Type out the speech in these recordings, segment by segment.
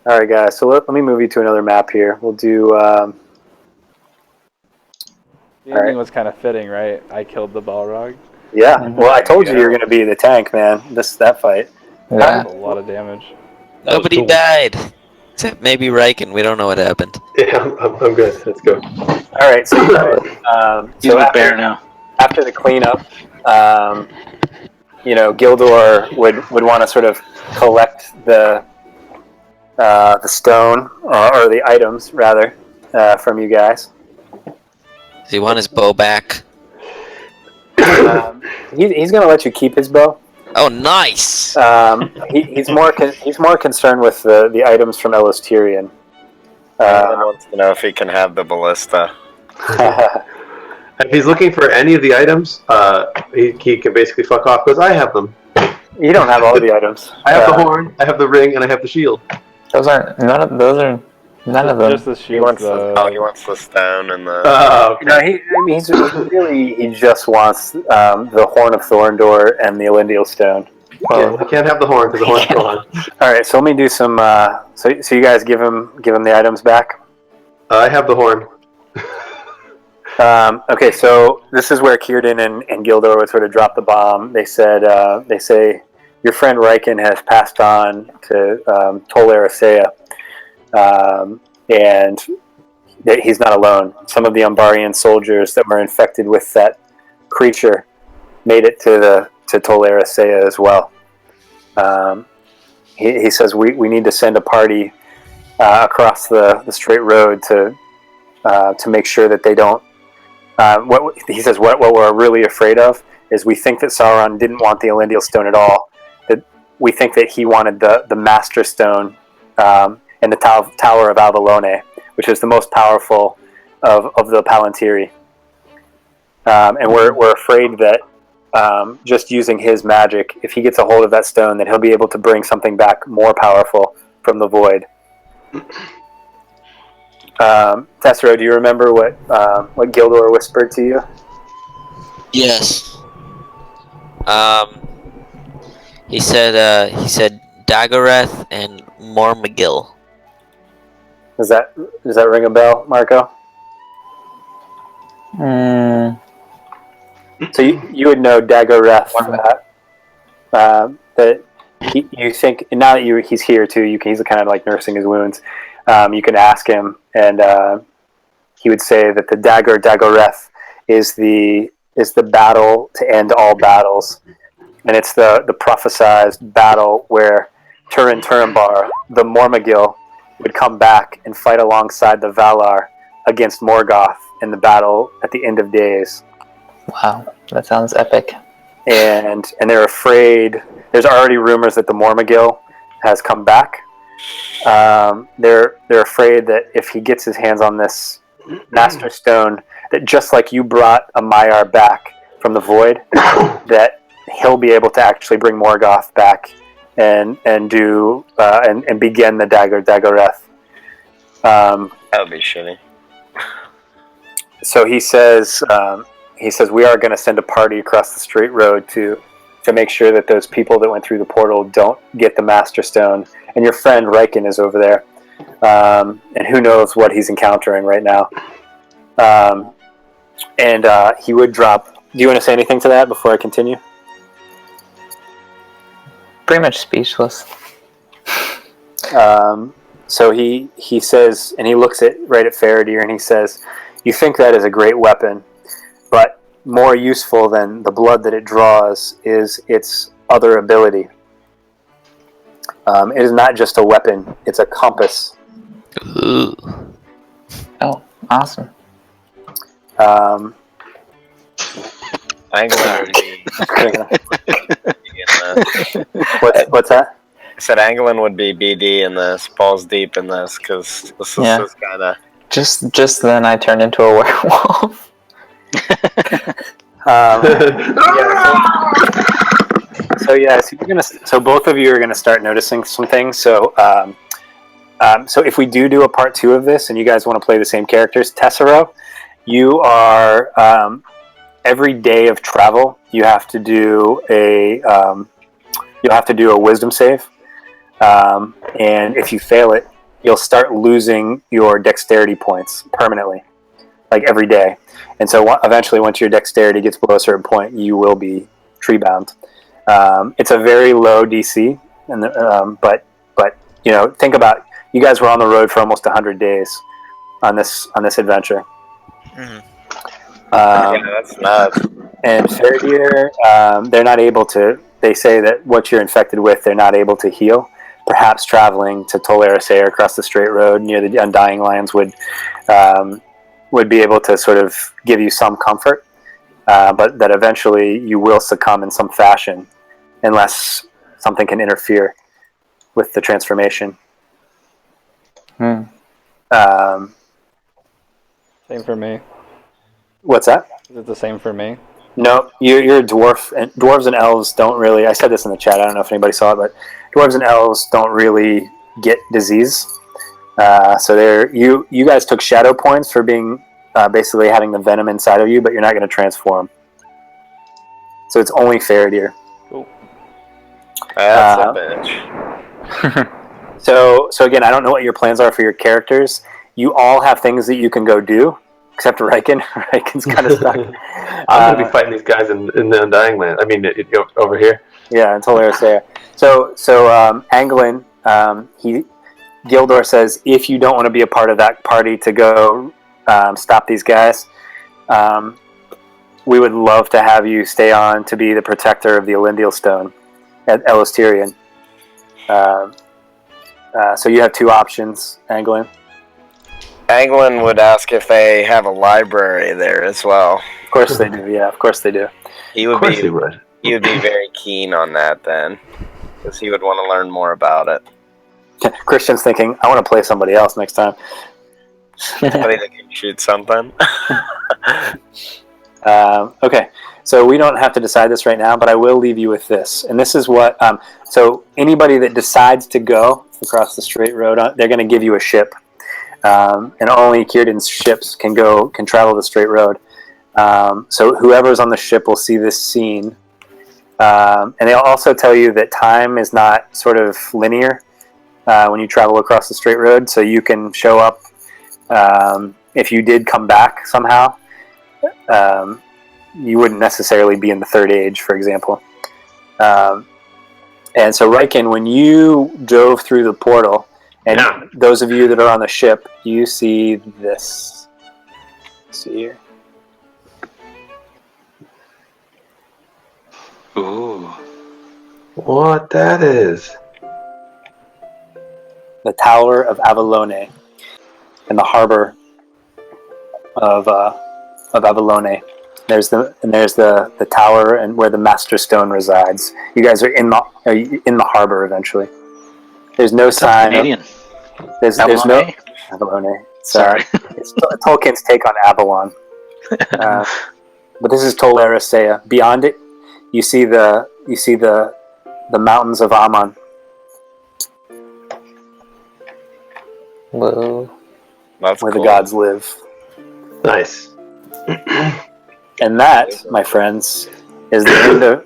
All right, guys. So let me move you to another map here. We'll do. The ending was kind of fitting, right? I killed the Balrog. Yeah. Well, I told you were going to be the tank, man. That fight. That was a lot of damage. Nobody died. Except maybe Raiken. We don't know what happened. Yeah, I'm good. Let's go. All right. So you guys. He's with Bear now. After the cleanup, Gildor would want to sort of collect the stone or the items rather from you guys. Does he want his bow back? He's going to let you keep his bow. Oh, nice! He's more concerned with the items from Elostirian. Wants to know if he can have the ballista. If he's looking for any of the items, he can basically fuck off because I have them. You don't have all the items. I have the horn, I have the ring, and I have the shield. Those are none of them. Just the shield. He wants the stone and the. He just wants the Horn of Thorndor and the Elendil Stone. Well, I can't have the horn because the horn's gone. All right, so let me do some. So you guys give him the items back. I have the horn. Okay, so this is where Círdan and Gildor would sort of drop the bomb. They say your friend Raiken has passed on to Tol Eressëa, and that he's not alone. Some of the Umbarian soldiers that were infected with that creature made it to Tol Eressëa as well. He says we need to send a party across the straight road to make sure that they don't. He says what we're really afraid of is we think that Sauron didn't want the Elendil Stone at all. That we think that he wanted the Master Stone and the Tower of Avallónë, which is the most powerful of the Palantiri. And we're afraid that just using his magic, if he gets a hold of that stone, that he'll be able to bring something back more powerful from the void. Tessero, do you remember what Gildor whispered to you? Yes. He said Dagorath and Mormagil. Does that ring a bell, Marco? So you would know Dagorath. That you think now that he's here too. He's kind of like nursing his wounds. You can ask him, and he would say that the Dagor Dagorath is the battle to end all battles, and it's the prophesized battle where Turin Turambar, the Mormagil, would come back and fight alongside the Valar against Morgoth in the battle at the end of days. Wow, that sounds epic. And they're afraid. There's already rumors that the Mormagil has come back. They're afraid that if he gets his hands on this Master Stone, that just like you brought a Maiar back from the void, that he'll be able to actually bring Morgoth back and begin the Dagor Dagorath. That would be shitty. So he says we are going to send a party across the straight road to make sure that those people that went through the portal don't get the Master Stone. And your friend Raiken is over there, and who knows what he's encountering right now. And he would drop. Do you want to say anything to that before I continue? Pretty much speechless. So he says, and he looks right at Faradir, and he says, "You think that is a great weapon, but more useful than the blood that it draws is its other ability. It is not just a weapon; it's a compass." Ooh. Oh, awesome. Anglin would be What's that? I said Anglin would be BD in this, balls deep in this, because this is kind of... Just then I turned into a werewolf. So both of you are gonna start noticing some things. So if we do a part 2 of this, and you guys want to play the same characters, Tessero, you are every day of travel. You have to do a wisdom save, and if you fail it, you'll start losing your dexterity points permanently, like every day. And so eventually, once your dexterity gets below a certain point, you will be tree bound. It's a very low DC, and but you know, think about, you guys were on the road for almost 100 days on this adventure. Mhm. Yeah, that's nuts. And Faradir, they're not able to. They say that what you're infected with, they're not able to heal. Perhaps traveling to Tol Eressëa across the straight road near the Undying Lands would be able to sort of give you some comfort, but that eventually you will succumb in some fashion, unless something can interfere with the transformation. Hmm. Same for me. What's that? Is it the same for me? No, you're a dwarf, and dwarves and elves don't really. I said this in the chat. I don't know if anybody saw it, but dwarves and elves don't really get disease. So you guys took shadow points for being basically having the venom inside of you, but you're not going to transform. So it's only Faradir. Cool. That's a bitch. So again, I don't know what your plans are for your characters. You all have things that you can go do, except Raiken. Raiken's kind of stuck. I'm going to be fighting these guys in the Undying Land. I mean, over here. Yeah, until Eressëa. So Anglin, Gildor says, if you don't want to be a part of that party to go stop these guys, we would love to have you stay on to be the protector of the Elendil Stone at Elostirion. So you have two options, Anglin. Anglin would ask if they have a library there as well. Of course they do. Yeah, of course they do. He would Of course be. he would. He would be very keen on that then, because he would want to learn more about it. Christian's thinking, I want to play somebody else next time. Somebody that can shoot something. Okay, so we don't have to decide this right now, but I will leave you with this. And this is what... so anybody that decides to go across the straight road, they're going to give you a ship. And only Círdan's ships can travel the straight road. So whoever's on the ship will see this scene. And they'll also tell you that time is not sort of linear when you travel across the straight road. So you can show up if you did come back somehow. You wouldn't necessarily be in the Third Age, for example. And so, Raiken, when you drove through the portal, and those of you that are on the ship, you see this. Let's see here. Ooh. What that is? The Tower of Avallónë in the harbor of Avallónë. There's the tower and where the Master Stone resides. You guys are in the harbor eventually. There's no sign. Canadian. There's no Avallónë. Sorry. It's Tolkien's take on Avallónë. But this is Tol Eressëa. Beyond it, you see the mountains of Aman. Whoa. That's where cool. the gods live. Nice. And that, my friends, is the end of.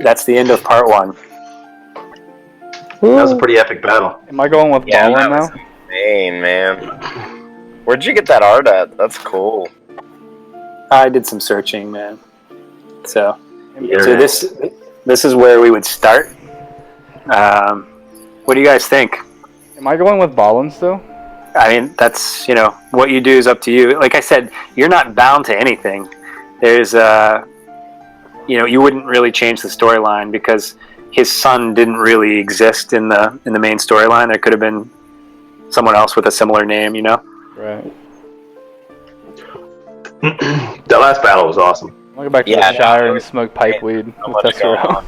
That's the end of part one. That was a pretty epic battle. Am I going with Yeah, Ballin that now? was insane, man. Where'd you get that art at? That's cool. I did some searching, man. So Yeah. this is where we would start. What do you guys think? Am I going with Ballin still? I mean, that's, what you do is up to you. Like I said, you're not bound to anything. There's, you wouldn't really change the storyline because his son didn't really exist in the main storyline. There could have been someone else with a similar name, Right. That last battle was awesome. I'll go back to the Shire and smoke pipe weed with Tessero.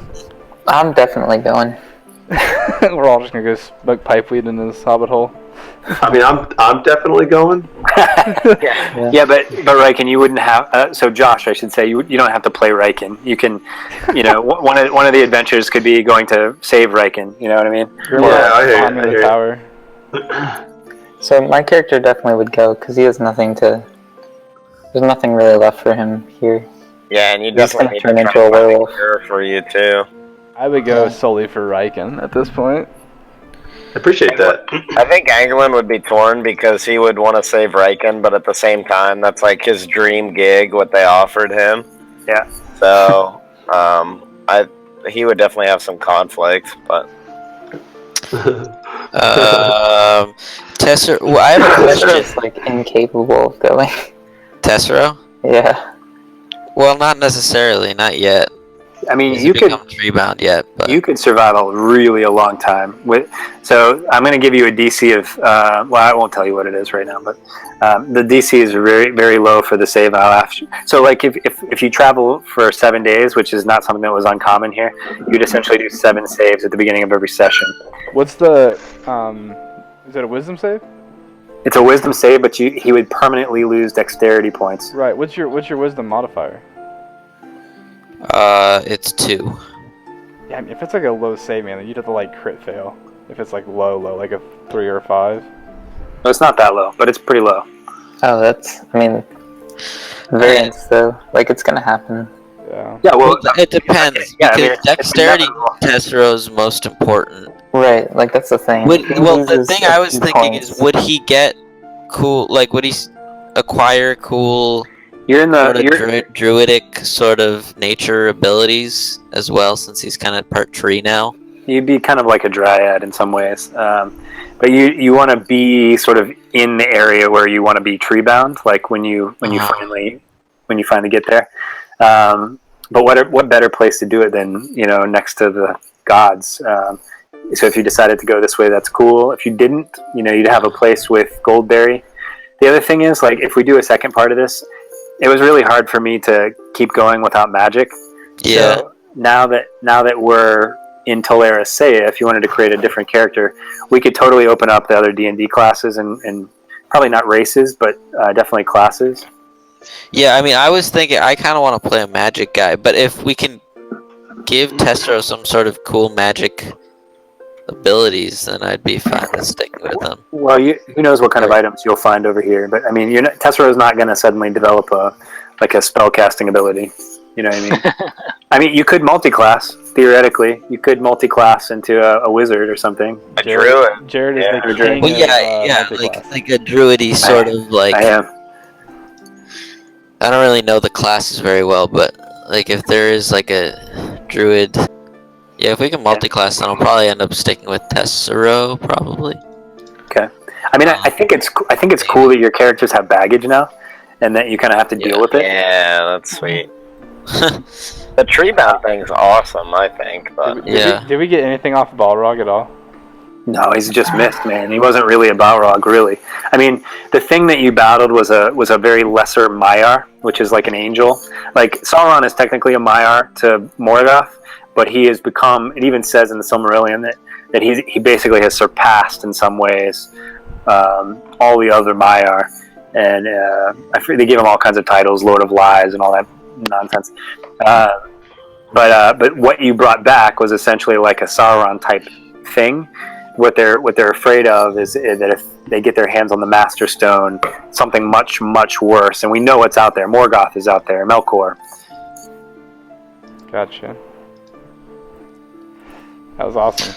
I'm definitely going. We're all just gonna go smoke pipe weed in this hobbit hole. I mean, I'm definitely going. Yeah, but Raiken, you wouldn't have. So Josh, I should say, you don't have to play Raiken. You can, one of the adventures could be going to save Raiken. You know what I mean? I hear On the you. tower. So my character definitely would go because he has nothing to. There's nothing really left for him here. Yeah, and you He's gonna definitely need turn to into try a to find werewolf. cure for you too. I would go solely for Raiken at this point. I appreciate that. I think Anglin would be torn because he would want to save Raiken, but at the same time, that's like his dream gig, what they offered him. Yeah. So, he would definitely have some conflict, but. Tessero. Well, I have a question. Tessero's like incapable of going. Tessero? Yeah. Well, not necessarily, not yet. I mean, He you hasn't could become tree-bound yet, but you could survive a long time. So I'm going to give you a DC of well, I won't tell you what it is right now, but the DC is very very low for the save out after. So like if you travel for 7 days, which is not something that was uncommon here, you'd essentially do 7 saves at the beginning of every session. What's the is it a wisdom save? It's a wisdom save, but he would permanently lose dexterity points. Right. What's your wisdom modifier? it's 2. Yeah, I mean, if it's like a low save, man, you'd have to like crit fail. If it's like low, like a 3 or a 5. No, it's not that low, but it's pretty low. Oh, that's. I mean, variance though. Like it's gonna happen. Yeah. Yeah, well, It depends. Yeah, I because mean, it's dexterity inevitable. Tessero's most important. Right. Like that's the thing. He Well, the loses thing a I was few thinking points. is, would he get cool? Like, would he acquire cool You're in the sort of you're, druidic sort of nature abilities as well, since he's kind of part tree now? you'd be kind of like a dryad in some ways, but you want to be sort of in the area where you want to be tree bound, like when you finally get there. But what better place to do it than next to the gods? So if you decided to go this way, that's cool. If you didn't, you'd have a place with Goldberry. The other thing is, like, if we do a second part of this, it was really hard for me to keep going without magic. Yeah. So now that we're in Tolera Saya, if you wanted to create a different character, we could totally open up the other D&D classes and probably not races, but definitely classes. Yeah, I mean, I was thinking I kind of want to play a magic guy, but if we can give Tessero some sort of cool magic abilities, then I'd be fine with sticking with them. Well, who knows what kind of items you'll find over here, but I mean, Tessero's not going to suddenly develop a spell casting ability. You know what I mean? I mean, you could multi-class, theoretically. You could multi-class into a wizard or something. A druid. Jared is Yeah. the king Well, of, yeah, multi-class. like a druidy sort of like. I am. I don't really know the classes very well, but like if there is like a druid, yeah, if we can multi-class, then I'll probably end up sticking with Tessero, probably. Okay. I mean, I think it's cool that your characters have baggage now, and that you kind of have to deal with it. Yeah, that's sweet. The tree bound thing's awesome, I think. But Yeah. Did we get anything off Balrog at all? No, he's just missed, man. He wasn't really a Balrog, really. I mean, the thing that you battled was a very lesser maiar, which is like an angel. Like, Sauron is technically a maiar to Morgoth, but he has become, it even says in the Silmarillion that he basically has surpassed in some ways all the other maiar. And they give him all kinds of titles, Lord of Lies and all that nonsense. But what you brought back was essentially like a Sauron type thing. What they're afraid of is that if they get their hands on the Master Stone, something much, much worse. And we know what's out there. Morgoth is out there. Melkor. Gotcha. That was awesome.